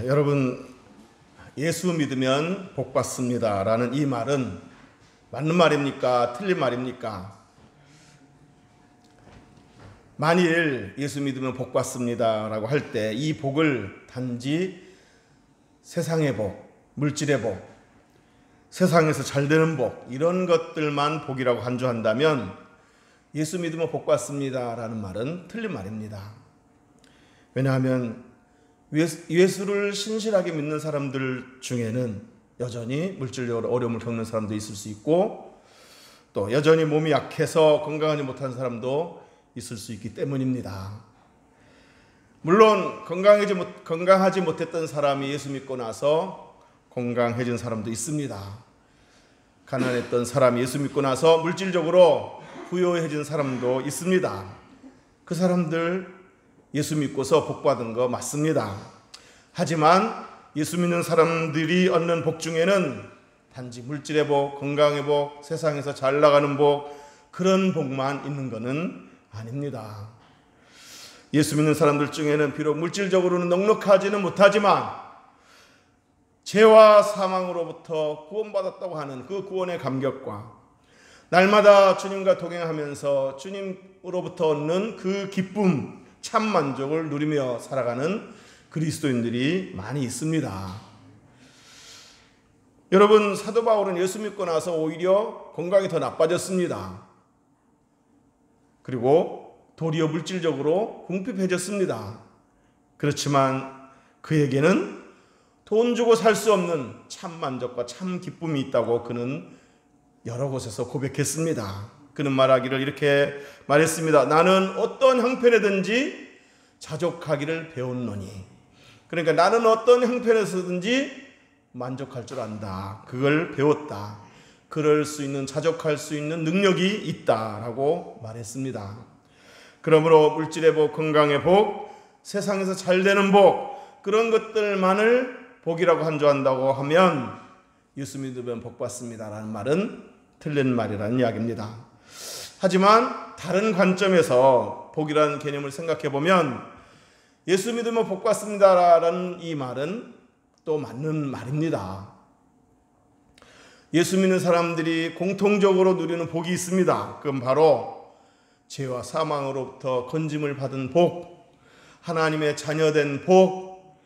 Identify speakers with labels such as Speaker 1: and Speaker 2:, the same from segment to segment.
Speaker 1: 여러분, 예수 믿으면 복 받습니다 라는 이 말은 맞는 말입니까? 틀린 말입니까? 만일 예수 믿으면 복 받습니다 라고 할 때 이 복을 단지 세상의 복, 물질의 복, 세상에서 잘 되는 복, 이런 것들만 복이라고 간주한다면 예수 믿으면 복 받습니다 라는 말은 틀린 말입니다. 왜냐하면 예수를 신실하게 믿는 사람들 중에는 여전히 물질적으로 어려움을 겪는 사람도 있을 수 있고, 또 여전히 몸이 약해서 건강하지 못한 사람도 있을 수 있기 때문입니다. 물론 건강하지 못했던 사람이 예수 믿고 나서 건강해진 사람도 있습니다. 가난했던 사람이 예수 믿고 나서 물질적으로 부유해진 사람도 있습니다. 그 사람들 예수 믿고서 복 받은 거 맞습니다. 하지만 예수 믿는 사람들이 얻는 복 중에는 단지 물질의 복, 건강의 복, 세상에서 잘 나가는 복, 그런 복만 있는 것은 아닙니다. 예수 믿는 사람들 중에는 비록 물질적으로는 넉넉하지는 못하지만 죄와 사망으로부터 구원받았다고 하는 그 구원의 감격과 날마다 주님과 동행하면서 주님으로부터 얻는 그 기쁨, 참 만족을 누리며 살아가는 그리스도인들이 많이 있습니다. 여러분, 사도 바울은 예수 믿고 나서 오히려 건강이 더 나빠졌습니다. 그리고 도리어 물질적으로 궁핍해졌습니다. 그렇지만 그에게는 돈 주고 살 수 없는 참 만족과 참 기쁨이 있다고 그는 여러 곳에서 고백했습니다. 그는 말하기를 이렇게 말했습니다. 나는 어떤 형편에든지 자족하기를 배웠노니. 그러니까 나는 어떤 형편에서든지 만족할 줄 안다. 그걸 배웠다. 그럴 수 있는, 자족할 수 있는 능력이 있다라고 말했습니다. 그러므로 물질의 복, 건강의 복, 세상에서 잘 되는 복, 그런 것들만을 복이라고 간주한다고 하면 예수 믿으면 복 받습니다라는 말은 틀린 말이라는 이야기입니다. 하지만 다른 관점에서 복이라는 개념을 생각해 보면 예수 믿으면 복 받습니다라는 이 말은 또 맞는 말입니다. 예수 믿는 사람들이 공통적으로 누리는 복이 있습니다. 그건 바로 죄와 사망으로부터 건짐을 받은 복, 하나님의 자녀된 복,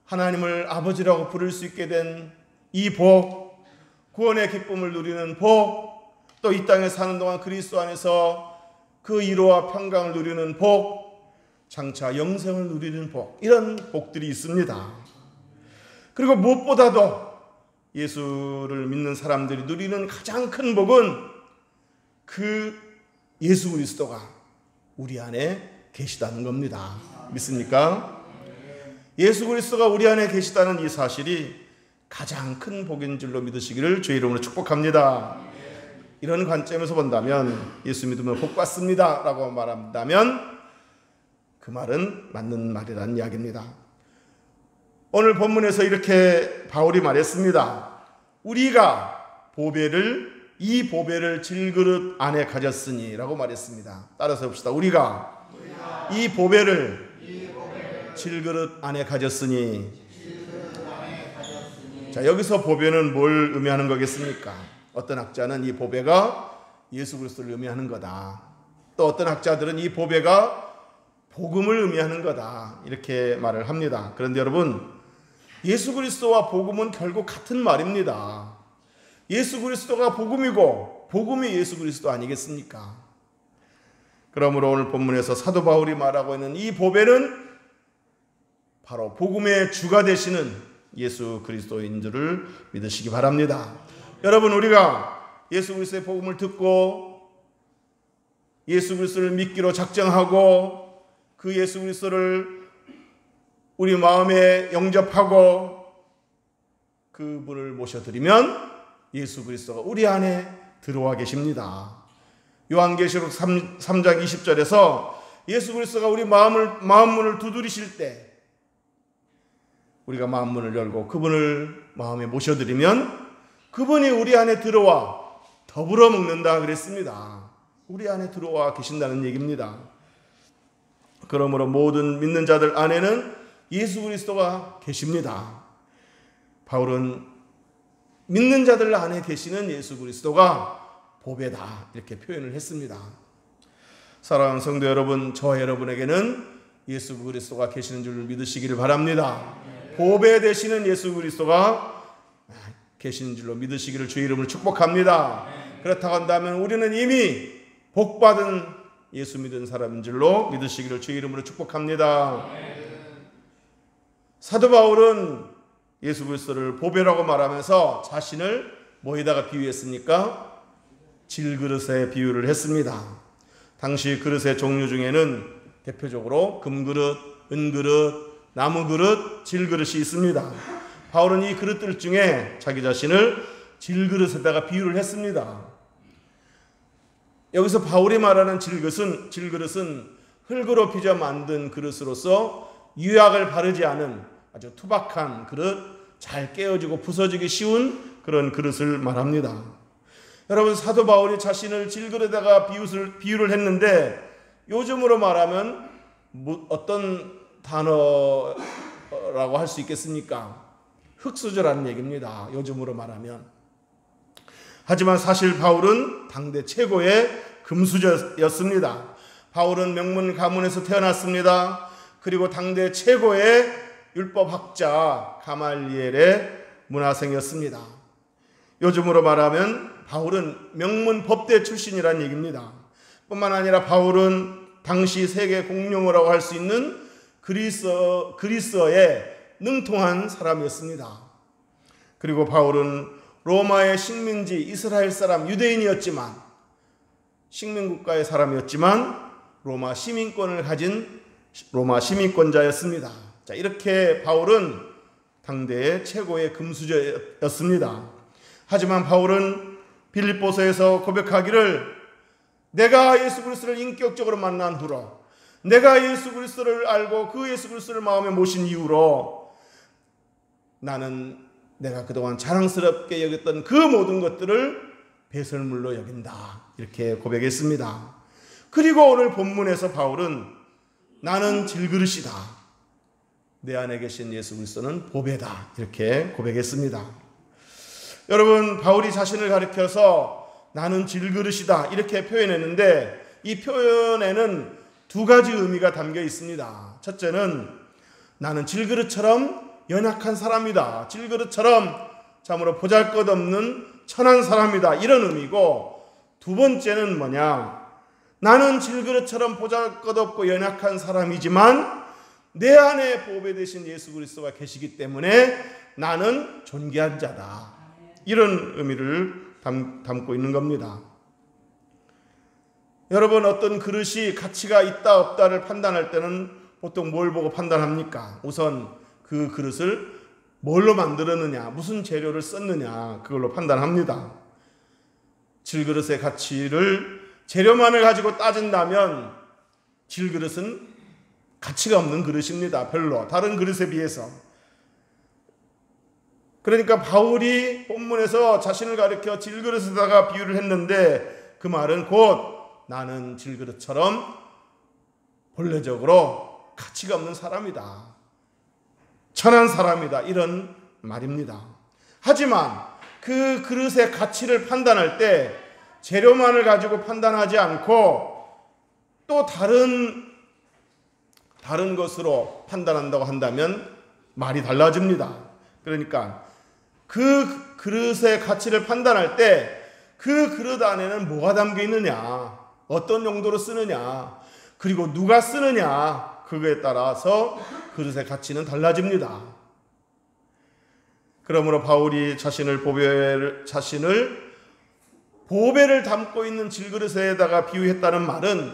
Speaker 1: 하나님을 아버지라고 부를 수 있게 된 이 복, 구원의 기쁨을 누리는 복, 또 이 땅에 사는 동안 그리스도 안에서 그 위로와 평강을 누리는 복, 장차 영생을 누리는 복, 이런 복들이 있습니다. 그리고 무엇보다도 예수를 믿는 사람들이 누리는 가장 큰 복은 그 예수 그리스도가 우리 안에 계시다는 겁니다. 믿습니까? 예수 그리스도가 우리 안에 계시다는 이 사실이 가장 큰 복인 줄로 믿으시기를 주의 이름으로 축복합니다. 이런 관점에서 본다면 예수 믿으면 복 받습니다 라고 말한다면 그 말은 맞는 말이라는 이야기입니다. 오늘 본문에서 이렇게 바울이 말했습니다. 우리가 이 보배를 질그릇 안에 가졌으니 라고 말했습니다. 따라서 봅시다. 우리가 이 보배를 질그릇 안에 가졌으니. 자, 여기서 보배는 뭘 의미하는 거겠습니까? 어떤 학자는 이 보배가 예수 그리스도를 의미하는 거다. 또 어떤 학자들은 이 보배가 복음을 의미하는 거다. 이렇게 말을 합니다. 그런데 여러분, 예수 그리스도와 복음은 결국 같은 말입니다. 예수 그리스도가 복음이고 복음이 예수 그리스도 아니겠습니까? 그러므로 오늘 본문에서 사도 바울이 말하고 있는 이 보배는 바로 복음의 주가 되시는 예수 그리스도인 줄을 믿으시기 바랍니다. 여러분, 우리가 예수 그리스도의 복음을 듣고 예수 그리스도를 믿기로 작정하고 그 예수 그리스도를 우리 마음에 영접하고 그분을 모셔드리면 예수 그리스도가 우리 안에 들어와 계십니다. 요한계시록 3장 20절에서 예수 그리스도가 우리 마음문을 두드리실 때 우리가 마음문을 열고 그분을 마음에 모셔드리면 그분이 우리 안에 들어와 더불어 먹는다 그랬습니다. 우리 안에 들어와 계신다는 얘기입니다. 그러므로 모든 믿는 자들 안에는 예수 그리스도가 계십니다. 바울은 믿는 자들 안에 계시는 예수 그리스도가 보배다 이렇게 표현을 했습니다. 사랑하는 성도 여러분, 저와 여러분에게는 예수 그리스도가 계시는 줄 믿으시기를 바랍니다. 보배 되시는 예수 그리스도가 계시는 줄로 믿으시기를 주의 이름으로 축복합니다. 그렇다고 한다면 우리는 이미 복받은 예수 믿은 사람인 줄로 믿으시기를 주의 이름으로 축복합니다. 사도 바울은 예수 그리스도를 보배라고 말하면서 자신을 뭐에다가 비유했습니까? 질그릇에 비유를 했습니다. 당시 그릇의 종류 중에는 대표적으로 금그릇, 은그릇, 나무그릇, 질그릇이 있습니다. 바울은 이 그릇들 중에 자기 자신을 질그릇에다가 비유를 했습니다. 여기서 바울이 말하는 질그릇은 흙으로 빚어 만든 그릇으로서 유약을 바르지 않은 아주 투박한 그릇, 잘 깨어지고 부서지기 쉬운 그런 그릇을 말합니다. 여러분, 사도 바울이 자신을 질그릇에다가 비유를 했는데 요즘으로 말하면 어떤 단어라고 할 수 있겠습니까? 흙수저라는 얘기입니다. 요즘으로 말하면. 하지만 사실 바울은 당대 최고의 금수저였습니다. 바울은 명문 가문에서 태어났습니다. 그리고 당대 최고의 율법학자 가말리엘의 문화생이었습니다. 요즘으로 말하면 바울은 명문 법대 출신이라는 얘기입니다. 뿐만 아니라 바울은 당시 세계 공용어라고 할 수 있는 그리스어에 능통한 사람이었습니다. 그리고 바울은 로마의 식민지 이스라엘 사람 유대인이었지만 식민국가의 사람이었지만 로마 시민권을 가진 로마 시민권자였습니다. 자, 이렇게 바울은 당대의 최고의 금수저였습니다. 하지만 바울은 빌립보서에서 고백하기를 내가 예수 그리스도를 인격적으로 만난 후로 내가 예수 그리스도를 알고 그 예수 그리스도를 마음에 모신 이후로 나는 내가 그동안 자랑스럽게 여겼던 그 모든 것들을 배설물로 여긴다 이렇게 고백했습니다. 그리고 오늘 본문에서 바울은 나는 질그릇이다, 내 안에 계신 예수 그리스도는 보배다 이렇게 고백했습니다. 여러분, 바울이 자신을 가리켜서 나는 질그릇이다 이렇게 표현했는데 이 표현에는 두 가지 의미가 담겨 있습니다. 첫째는 나는 질그릇처럼 연약한 사람이다, 질그릇처럼 참으로 보잘것없는 천한 사람이다 이런 의미고, 두 번째는 뭐냐, 나는 질그릇처럼 보잘것없고 연약한 사람이지만 내 안에 보배 되신 예수 그리스도가 계시기 때문에 나는 존귀한 자다 이런 의미를 담고 있는 겁니다. 여러분, 어떤 그릇이 가치가 있다 없다를 판단할 때는 보통 뭘 보고 판단합니까? 우선 그 그릇을 뭘로 만들었느냐, 무슨 재료를 썼느냐 그걸로 판단합니다. 질그릇의 가치를 재료만을 가지고 따진다면 질그릇은 가치가 없는 그릇입니다. 별로 다른 그릇에 비해서. 그러니까 바울이 본문에서 자신을 가리켜 질그릇에다가 비유를 했는데 그 말은 곧 나는 질그릇처럼 본래적으로 가치가 없는 사람이다, 천한 사람이다 이런 말입니다. 하지만 그 그릇의 가치를 판단할 때 재료만을 가지고 판단하지 않고 또 다른 것으로 판단한다고 한다면 말이 달라집니다. 그러니까 그 그릇의 가치를 판단할 때 그 그릇 안에는 뭐가 담겨 있느냐, 어떤 용도로 쓰느냐, 그리고 누가 쓰느냐, 그거에 따라서 그릇의 가치는 달라집니다. 그러므로 바울이 자신을 보배를 담고 있는 질그릇에다가 비유했다는 말은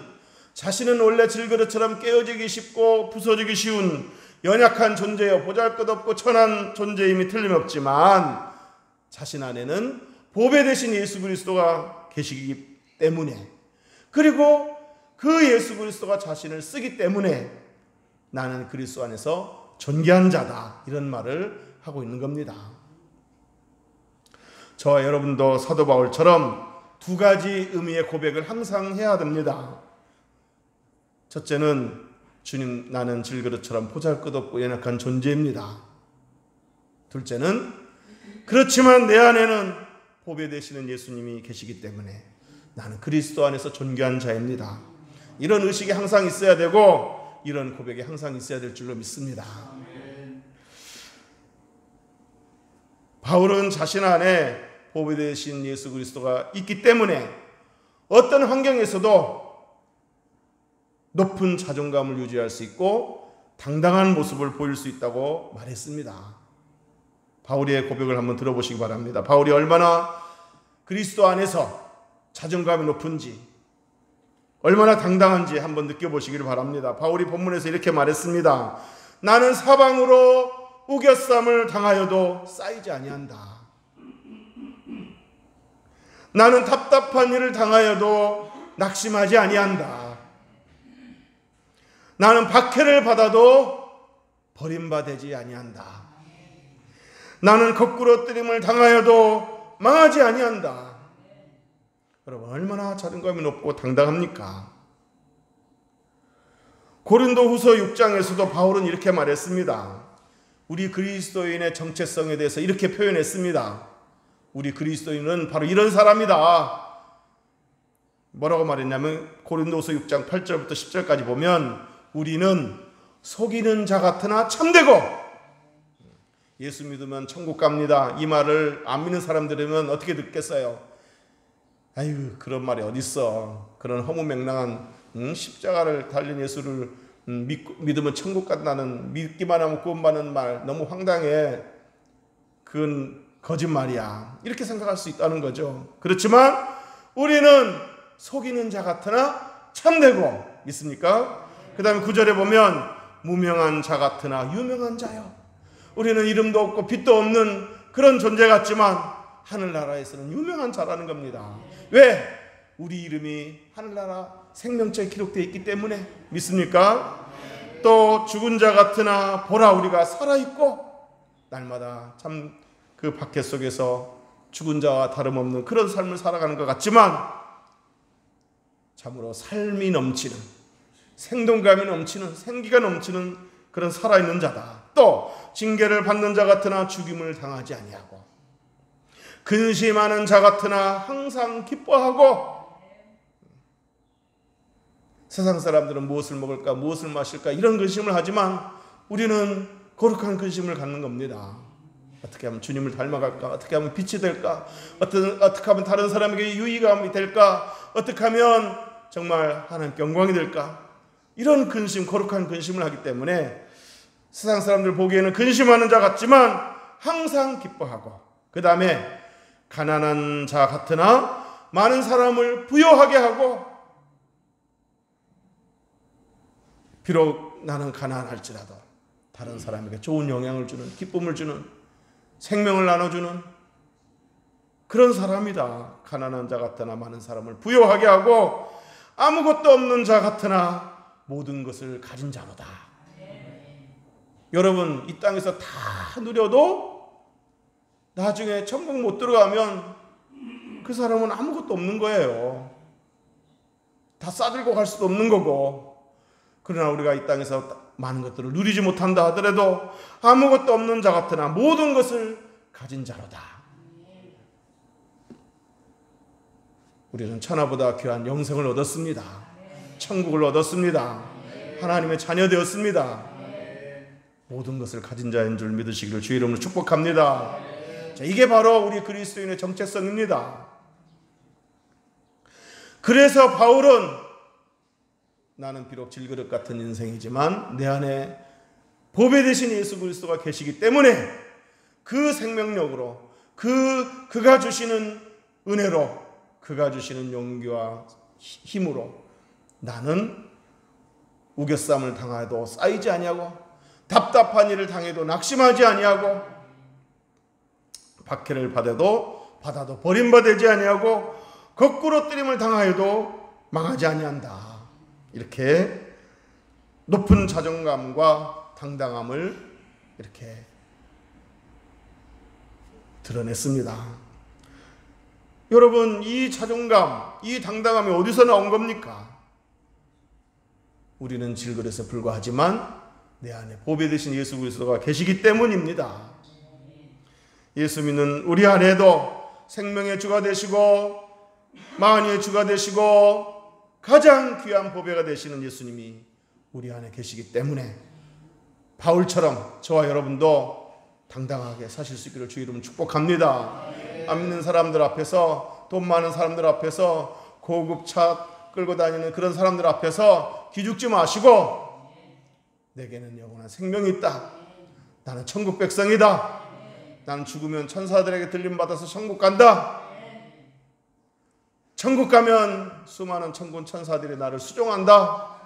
Speaker 1: 자신은 원래 질그릇처럼 깨어지기 쉽고 부서지기 쉬운 연약한 존재여 보잘것없고 천한 존재임이 틀림없지만 자신 안에는 보배 되신 예수 그리스도가 계시기 때문에, 그리고 그 예수 그리스도가 자신을 쓰기 때문에 나는 그리스도 안에서 존귀한 자다 이런 말을 하고 있는 겁니다. 저와 여러분도 사도 바울처럼 두 가지 의미의 고백을 항상 해야 됩니다. 첫째는 주님, 나는 질그릇처럼 보잘것없고 연약한 존재입니다. 둘째는, 그렇지만 내 안에는 보배 되시는 예수님이 계시기 때문에 나는 그리스도 안에서 존귀한 자입니다. 이런 의식이 항상 있어야 되고 이런 고백이 항상 있어야 될 줄로 믿습니다. 바울은 자신 안에 보배 되신 예수 그리스도가 있기 때문에 어떤 환경에서도 높은 자존감을 유지할 수 있고 당당한 모습을 보일 수 있다고 말했습니다. 바울의 고백을 한번 들어보시기 바랍니다. 바울이 얼마나 그리스도 안에서 자존감이 높은지, 얼마나 당당한지 한번 느껴보시기를 바랍니다. 바울이 본문에서 이렇게 말했습니다. 나는 사방으로 우겨쌈을 당하여도 쌓이지 아니한다. 나는 답답한 일을 당하여도 낙심하지 아니한다. 나는 박해를 받아도 버림받지 아니한다. 나는 거꾸로 뜨림을 당하여도 망하지 아니한다. 여러분, 얼마나 자존감이 높고 당당합니까? 고린도후서 6장에서도 바울은 이렇게 말했습니다. 우리 그리스도인의 정체성에 대해서 이렇게 표현했습니다. 우리 그리스도인은 바로 이런 사람이다. 뭐라고 말했냐면 고린도후서 6장 8절부터 10절까지 보면 우리는 속이는 자 같으나 참되고 예수 믿으면 천국 갑니다. 이 말을 안 믿는 사람 들으면 어떻게 듣겠어요? 아유, 그런 말이 어딨어. 그런 허무맹랑한 십자가를 달린 예수를 믿으면 천국 간다는, 믿기만 하면 구원받는 말, 너무 황당해. 그건 거짓말이야. 이렇게 생각할 수 있다는 거죠. 그렇지만 우리는 속이는 자 같으나 참되고, 믿습니까? 그 다음에 9절에 보면 무명한 자 같으나 유명한 자요. 우리는 이름도 없고 빛도 없는 그런 존재 같지만 하늘나라에서는 유명한 자라는 겁니다. 왜? 우리 이름이 하늘나라 생명책에 기록되어 있기 때문에. 믿습니까? 또 죽은 자 같으나 보라 우리가 살아있고, 날마다 참 그 박해 속에서 죽은 자와 다름없는 그런 삶을 살아가는 것 같지만 참으로 삶이 넘치는, 생동감이 넘치는, 생기가 넘치는 그런 살아있는 자다. 또 징계를 받는 자 같으나 죽임을 당하지 아니하고, 근심하는 자 같으나 항상 기뻐하고. 세상 사람들은 무엇을 먹을까, 무엇을 마실까 이런 근심을 하지만 우리는 거룩한 근심을 갖는 겁니다. 어떻게 하면 주님을 닮아갈까, 어떻게 하면 빛이 될까, 어떻게 하면 다른 사람에게 유의감이 될까, 어떻게 하면 정말 하나님께 영광이 될까, 이런 근심, 거룩한 근심을 하기 때문에 세상 사람들 보기에는 근심하는 자 같지만 항상 기뻐하고, 그 다음에 가난한 자 같으나 많은 사람을 부요하게 하고, 비록 나는 가난할지라도 다른 사람에게 좋은 영향을 주는, 기쁨을 주는, 생명을 나눠주는 그런 사람이다. 가난한 자 같으나 많은 사람을 부요하게 하고, 아무것도 없는 자 같으나 모든 것을 가진 자로다. 여러분, 이 땅에서 다 누려도 나중에 천국 못 들어가면 그 사람은 아무것도 없는 거예요. 다 싸들고 갈 수도 없는 거고. 그러나 우리가 이 땅에서 많은 것들을 누리지 못한다 하더라도 아무것도 없는 자 같으나 모든 것을 가진 자로다. 우리는 천하보다 귀한 영생을 얻었습니다. 천국을 얻었습니다. 하나님의 자녀 되었습니다. 모든 것을 가진 자인 줄 믿으시기를 주의 이름으로 축복합니다. 자, 이게 바로 우리 그리스도인의 정체성입니다. 그래서 바울은 나는 비록 질그릇 같은 인생이지만 내 안에 보배 되신 예수 그리스도가 계시기 때문에 그 생명력으로, 그가 주시는 은혜로, 그가 주시는 용기와 힘으로 나는 우겨쌈을 당해도 쌓이지 아니하고, 답답한 일을 당해도 낙심하지 아니하고, 박해를 받아도 버림받지 아니하고, 거꾸로 뜨림을 당하여도 망하지 아니한다. 이렇게 높은 자존감과 당당함을 이렇게 드러냈습니다. 여러분, 이 자존감, 이 당당함이 어디서 나온 겁니까? 우리는 질그릇에 불과하지만 내 안에 보배 되신 예수 그리스도가 계시기 때문입니다. 예수 믿는 우리 안에도 생명의 주가 되시고 만유의 주가 되시고 가장 귀한 보배가 되시는 예수님이 우리 안에 계시기 때문에 바울처럼 저와 여러분도 당당하게 사실 수 있기를 주 이름으로 축복합니다. 안 믿는 사람들 앞에서, 돈 많은 사람들 앞에서, 고급 차 끌고 다니는 그런 사람들 앞에서 기죽지 마시고 내게는 영원한 생명이 있다. 나는 천국 백성이다. 나는 죽으면 천사들에게 들림받아서 천국 간다. 천국 가면 수많은 천군 천사들이 나를 수종한다.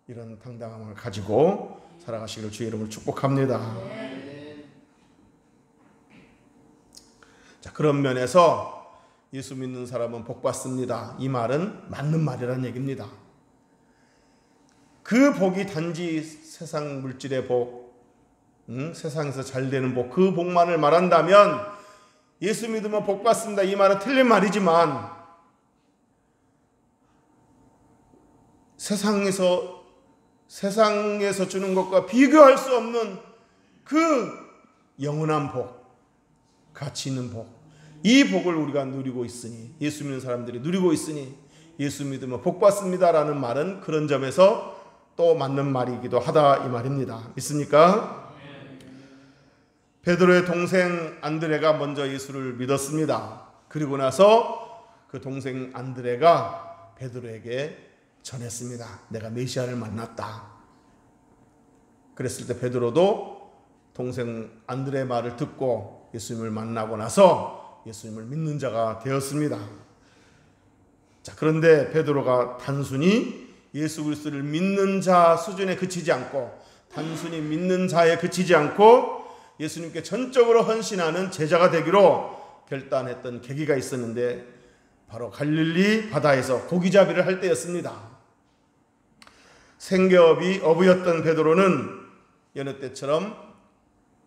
Speaker 1: 이런 당당함을 가지고 살아가시기를 주의 이름으로 축복합니다. 자, 그런 면에서 예수 믿는 사람은 복 받습니다. 이 말은 맞는 말이라는 얘기입니다. 그 복이 단지 세상 물질의 복, 세상에서 잘 되는 복, 그 복만을 말한다면 예수 믿으면 복 받습니다. 이 말은 틀린 말이지만 세상에서 주는 것과 비교할 수 없는 그 영원한 복, 가치 있는 복, 이 복을 우리가 누리고 있으니, 예수 믿는 사람들이 누리고 있으니 예수 믿으면 복 받습니다라는 말은 그런 점에서 또 맞는 말이기도 하다 이 말입니다. 믿습니까? 베드로의 동생 안드레가 먼저 예수를 믿었습니다. 그리고 나서 그 동생 안드레가 베드로에게 전했습니다. 내가 메시아를 만났다. 그랬을 때 베드로도 동생 안드레의 말을 듣고 예수님을 만나고 나서 예수님을 믿는 자가 되었습니다. 자, 그런데 베드로가 단순히 예수 그리스도를 믿는 자 수준에 그치지 않고, 단순히 믿는 자에 그치지 않고 예수님께 전적으로 헌신하는 제자가 되기로 결단했던 계기가 있었는데 바로 갈릴리 바다에서 고기잡이를 할 때였습니다. 생계업이 어부였던 베드로는 여느 때처럼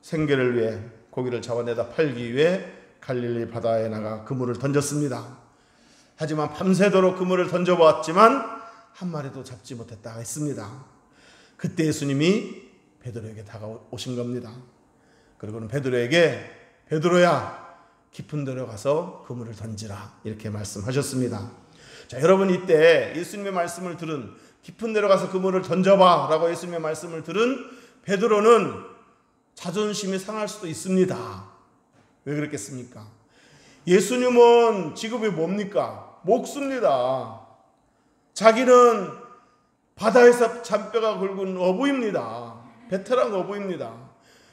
Speaker 1: 생계를 위해 고기를 잡아내다 팔기 위해 갈릴리 바다에 나가 그물을 던졌습니다. 하지만 밤새도록 그물을 던져보았지만 한 마리도 잡지 못했다 했습니다. 그때 예수님이 베드로에게 다가오신 겁니다. 그리고는 베드로에게 베드로야 깊은 데로 가서 그물을 던지라 이렇게 말씀하셨습니다. 자, 여러분 이때 예수님의 말씀을 들은, 깊은 데로 가서 그물을 던져봐 라고 예수님의 말씀을 들은 베드로는 자존심이 상할 수도 있습니다. 왜 그랬겠습니까? 예수님은 직업이 뭡니까? 목수입니다. 자기는 바다에서 잔뼈가 굵은 어부입니다. 베테랑 어부입니다.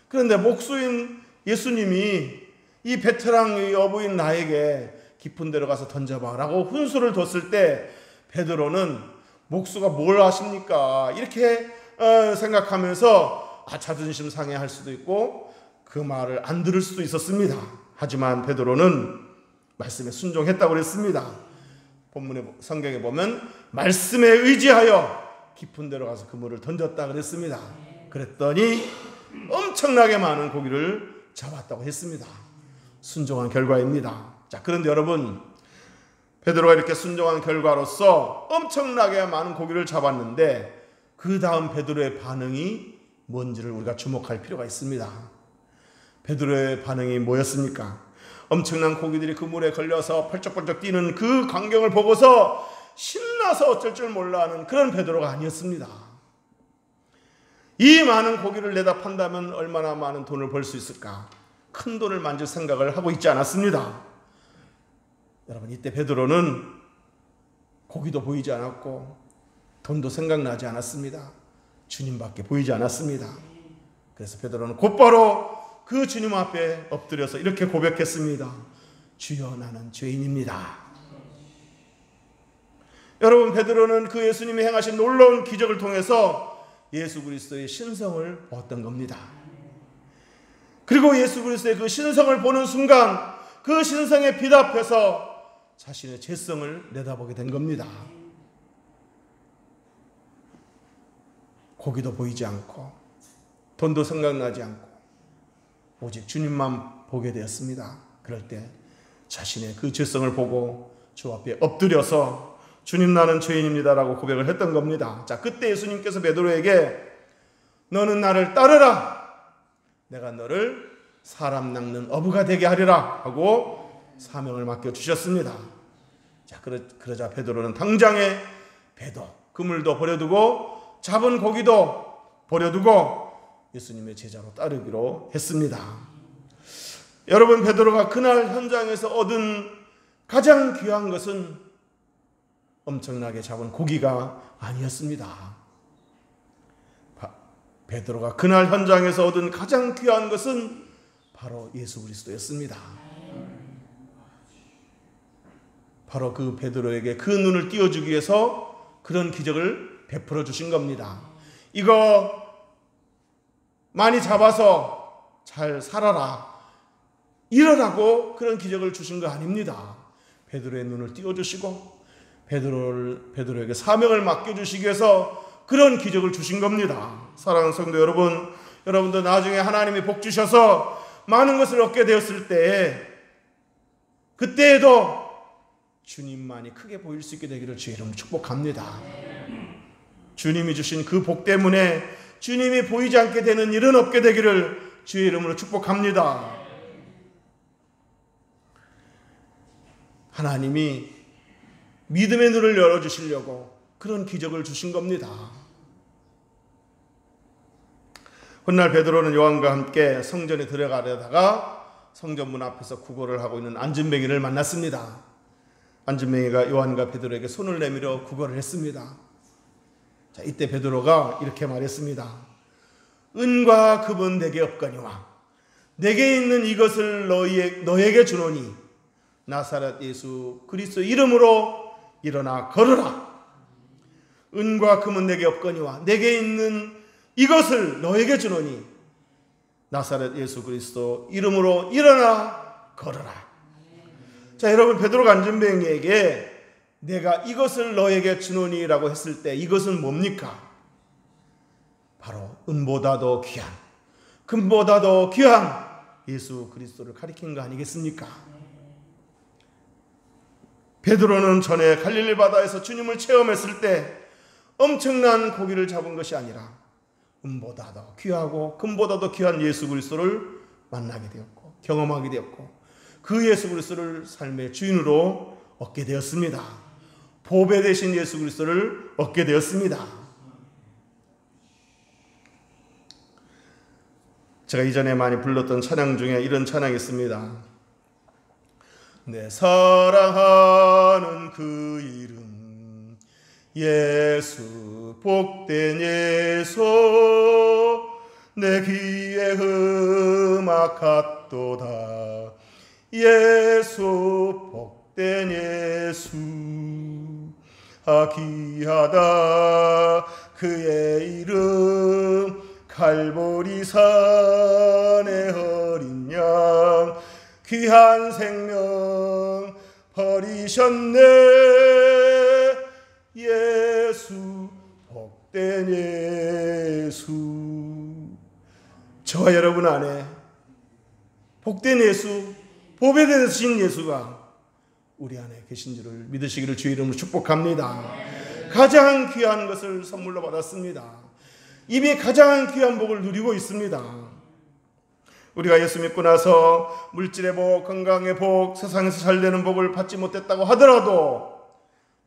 Speaker 1: 그런데 목수인 예수님이 이 베테랑 어부인 나에게 깊은 데로 가서 던져봐 라고 훈수를 뒀을 때 베드로는 목수가 뭘 하십니까? 이렇게 생각하면서 자존심 상해할 수도 있고 그 말을 안 들을 수도 있었습니다. 하지만 베드로는 말씀에 순종했다고 그랬습니다. 본문의 성경에 보면 말씀에 의지하여 깊은 데로 가서 그물을 던졌다 그랬습니다. 그랬더니 엄청나게 많은 고기를 잡았다고 했습니다. 순종한 결과입니다. 자, 그런데 여러분, 베드로가 이렇게 순종한 결과로서 엄청나게 많은 고기를 잡았는데 그 다음 베드로의 반응이 뭔지를 우리가 주목할 필요가 있습니다. 베드로의 반응이 뭐였습니까? 엄청난 고기들이 그물에 걸려서 펄쩍펄쩍 뛰는 그 광경을 보고서 신나서 어쩔 줄 몰라 하는 그런 베드로가 아니었습니다. 이 많은 고기를 내다 판다면 얼마나 많은 돈을 벌 수 있을까? 큰 돈을 만질 생각을 하고 있지 않았습니다. 여러분, 이때 베드로는 고기도 보이지 않았고 돈도 생각나지 않았습니다. 주님밖에 보이지 않았습니다. 그래서 베드로는 곧바로 그 주님 앞에 엎드려서 이렇게 고백했습니다. 주여, 나는 죄인입니다. 여러분, 베드로는 그 예수님이 행하신 놀라운 기적을 통해서 예수 그리스도의 신성을 보았던 겁니다. 그리고 예수 그리스도의 그 신성을 보는 순간 그 신성에 비답해서 자신의 죄성을 내다보게 된 겁니다. 고기도 보이지 않고 돈도 생각나지 않고 오직 주님만 보게 되었습니다. 그럴 때 자신의 그 죄성을 보고 주 앞에 엎드려서 주님 나는 죄인입니다라고 고백을 했던 겁니다. 자, 그때 예수님께서 베드로에게 너는 나를 따르라. 내가 너를 사람 낚는 어부가 되게 하리라 하고 사명을 맡겨주셨습니다. 자, 그러자 베드로는 당장에 배도 그물도 버려두고 잡은 고기도 버려두고 예수님의 제자로 따르기로 했습니다. 여러분, 베드로가 그날 현장에서 얻은 가장 귀한 것은 엄청나게 잡은 고기가 아니었습니다. 베드로가 그날 현장에서 얻은 가장 귀한 것은 바로 예수 그리스도였습니다. 바로 그 베드로에게 그 눈을 띄워주기 위해서 그런 기적을 베풀어 주신 겁니다. 이거 많이 잡아서 잘 살아라, 이러라고 그런 기적을 주신 거 아닙니다. 베드로의 눈을 띄워주시고 베드로에게 사명을 맡겨주시기 위해서 그런 기적을 주신 겁니다. 사랑하는 성도 여러분, 여러분도 나중에 하나님이 복 주셔서 많은 것을 얻게 되었을 때 그때에도 주님만이 크게 보일 수 있게 되기를 주의 이름으로 축복합니다. 주님이 주신 그 복 때문에 주님이 보이지 않게 되는 일은 없게 되기를 주의 이름으로 축복합니다. 하나님이 믿음의 눈을 열어주시려고 그런 기적을 주신 겁니다. 훗날 베드로는 요한과 함께 성전에 들어가려다가 성전문 앞에서 구걸을 하고 있는 안진뱅이를 만났습니다. 안진뱅이가 요한과 베드로에게 손을 내밀어 구걸을 했습니다. 자, 이때 베드로가 이렇게 말했습니다. 은과 금은 내게 없거니와 내게 있는 이것을 너에게 주노니 나사렛 예수 그리스도 이름으로 일어나 걸으라. 은과 금은 내게 없거니와 내게 있는 이것을 너에게 주노니 나사렛 예수 그리스도 이름으로 일어나 걸으라. 자, 여러분, 베드로가 안진뱅이에게 내가 이것을 너에게 주노니라고 했을 때 이것은 뭡니까? 바로 은보다도 귀한, 금보다도 귀한 예수 그리스도를 가리킨 거 아니겠습니까? 베드로는 전에 갈릴리 바다에서 주님을 체험했을 때 엄청난 고기를 잡은 것이 아니라 은보다도 귀하고 금보다도 귀한 예수 그리스도를 만나게 되었고 경험하게 되었고 그 예수 그리스도를 삶의 주인으로 얻게 되었습니다. 보배 되신 예수 그리스도를 얻게 되었습니다. 제가 이전에 많이 불렀던 찬양 중에 이런 찬양이 있습니다. 내 사랑하는 그 이름 예수 복된 예수 내 귀에 음악 같도다 예수 복된 예수 귀하다 그의 이름 갈보리 산의 어린 양 귀한 생명 버리셨네 예수 복된 예수. 저와 여러분 안에 복된 예수, 보배 되신 예수가 우리 안에 계신 줄을 믿으시기를 주의 이름으로 축복합니다. 가장 귀한 것을 선물로 받았습니다. 이미 가장 귀한 복을 누리고 있습니다. 우리가 예수 믿고 나서 물질의 복, 건강의 복, 세상에서 잘 되는 복을 받지 못했다고 하더라도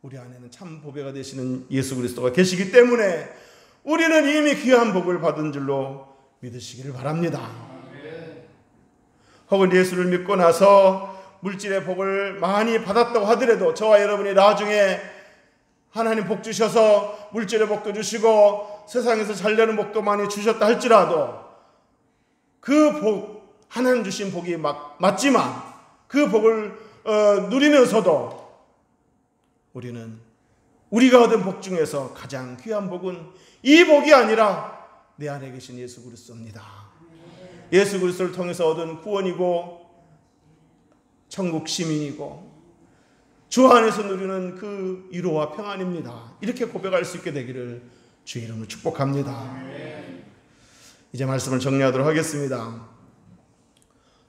Speaker 1: 우리 안에는 참 보배가 되시는 예수 그리스도가 계시기 때문에 우리는 이미 귀한 복을 받은 줄로 믿으시기를 바랍니다. 혹은 예수를 믿고 나서 물질의 복을 많이 받았다고 하더라도 저와 여러분이 나중에 하나님 복 주셔서 물질의 복도 주시고 세상에서 잘 되는 복도 많이 주셨다 할지라도 그 복, 하나님 주신 복이 맞지만 그 복을 누리면서도 우리는 우리가 얻은 복 중에서 가장 귀한 복은 이 복이 아니라 내 안에 계신 예수 그리스도입니다. 예수 그리스도를 통해서 얻은 구원이고 천국 시민이고 주 안에서 누리는 그 위로와 평안입니다. 이렇게 고백할 수 있게 되기를 주의 이름으로 축복합니다. 이제 말씀을 정리하도록 하겠습니다.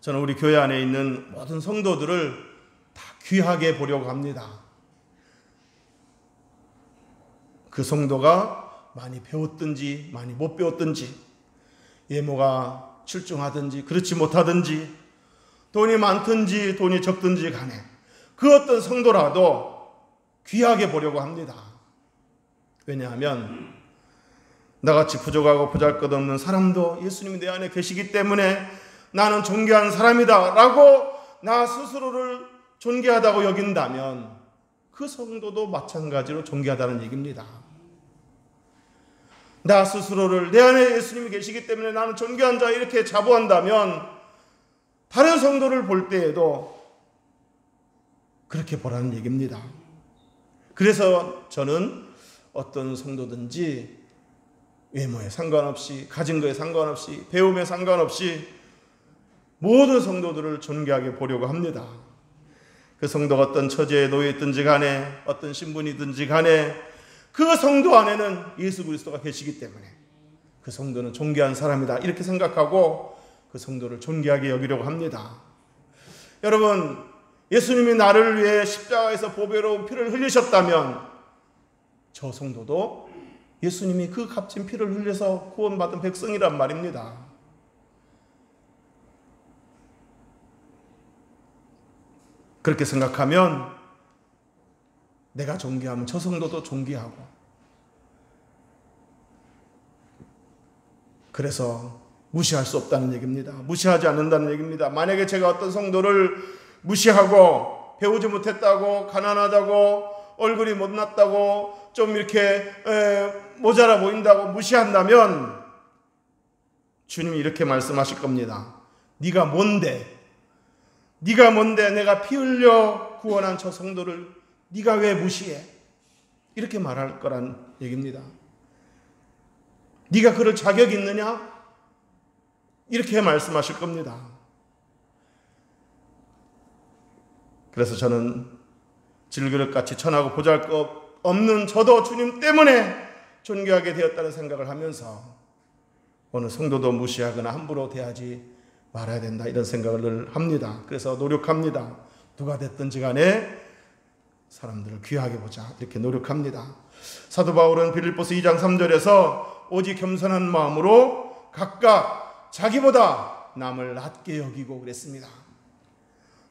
Speaker 1: 저는 우리 교회 안에 있는 모든 성도들을 다 귀하게 보려고 합니다. 그 성도가 많이 배웠든지 많이 못 배웠든지, 외모가 출중하든지 그렇지 못하든지, 돈이 많든지 돈이 적든지 간에 그 어떤 성도라도 귀하게 보려고 합니다. 왜냐하면 나같이 부족하고 보잘것없는 사람도 예수님이 내 안에 계시기 때문에 나는 존귀한 사람이다 라고 나 스스로를 존귀하다고 여긴다면 그 성도도 마찬가지로 존귀하다는 얘기입니다. 나 스스로를 내 안에 예수님이 계시기 때문에 나는 존귀한 자 이렇게 자부한다면 다른 성도를 볼 때에도 그렇게 보라는 얘기입니다. 그래서 저는 어떤 성도든지 외모에 상관없이, 가진 거에 상관없이, 배움에 상관없이 모든 성도들을 존귀하게 보려고 합니다. 그 성도가 어떤 처지에 놓여 있든지 간에, 어떤 신분이든지 간에 그 성도 안에는 예수 그리스도가 계시기 때문에 그 성도는 존귀한 사람이다 이렇게 생각하고 그 성도를 존귀하게 여기려고 합니다. 여러분, 예수님이 나를 위해 십자가에서 보배로운 피를 흘리셨다면 저 성도도 예수님이 그 값진 피를 흘려서 구원받은 백성이란 말입니다. 그렇게 생각하면 내가 존귀하면 저 성도도 존귀하고, 그래서 무시할 수 없다는 얘기입니다. 무시하지 않는다는 얘기입니다. 만약에 제가 어떤 성도를 무시하고 배우지 못했다고, 가난하다고, 얼굴이 못났다고, 좀 이렇게 모자라 보인다고 무시한다면 주님이 이렇게 말씀하실 겁니다. 네가 뭔데 내가 피 흘려 구원한 저 성도를 네가 왜 무시해? 이렇게 말할 거란 얘기입니다. 네가 그럴 자격이 있느냐? 이렇게 말씀하실 겁니다. 그래서 저는 질그릇같이 천하고 보잘것없는 저도 주님 때문에 존귀하게 되었다는 생각을 하면서 어느 성도도 무시하거나 함부로 대하지 말아야 된다 이런 생각을 합니다. 그래서 노력합니다. 누가 됐든지 간에 사람들을 귀하게 보자 이렇게 노력합니다. 사도 바울은 빌립보서 2장 3절에서 오직 겸손한 마음으로 각각 자기보다 남을 낮게 여기고 그랬습니다.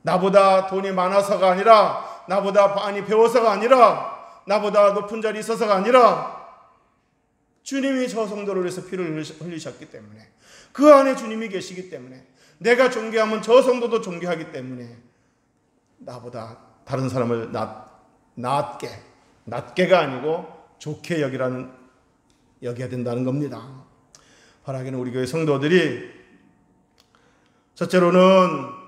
Speaker 1: 나보다 돈이 많아서가 아니라, 나보다 많이 배워서가 아니라, 나보다 높은 자리에 있어서가 아니라 주님이 저 성도를 위해서 피를 흘리셨기 때문에, 그 안에 주님이 계시기 때문에, 내가 존귀하면 저 성도도 존귀하기 때문에 나보다 다른 사람을 낮게가 아니고 좋게 여겨야 된다는 겁니다. 바라기는 우리 교회 성도들이 첫째로는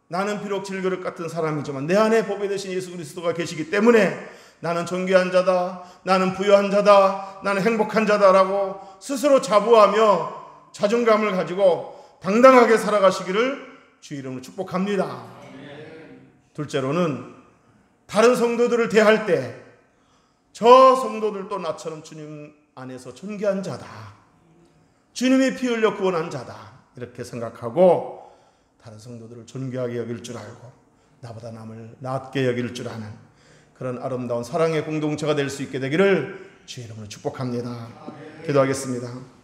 Speaker 1: 나는 비록 질그릇 같은 사람이지만 내 안에 보배 되신 예수 그리스도가 계시기 때문에 나는 존귀한 자다, 나는 부유한 자다, 나는 행복한 자다라고 스스로 자부하며 자존감을 가지고 당당하게 살아가시기를 주의 이름으로 축복합니다. 둘째로는 다른 성도들을 대할 때 저 성도들도 나처럼 주님 안에서 존귀한 자다, 주님이 피 흘려 구원한 자다 이렇게 생각하고 다른 성도들을 존귀하게 여길 줄 알고 나보다 남을 낮게 여길 줄 아는 그런 아름다운 사랑의 공동체가 될 수 있게 되기를 주의 이름으로 축복합니다. 기도하겠습니다.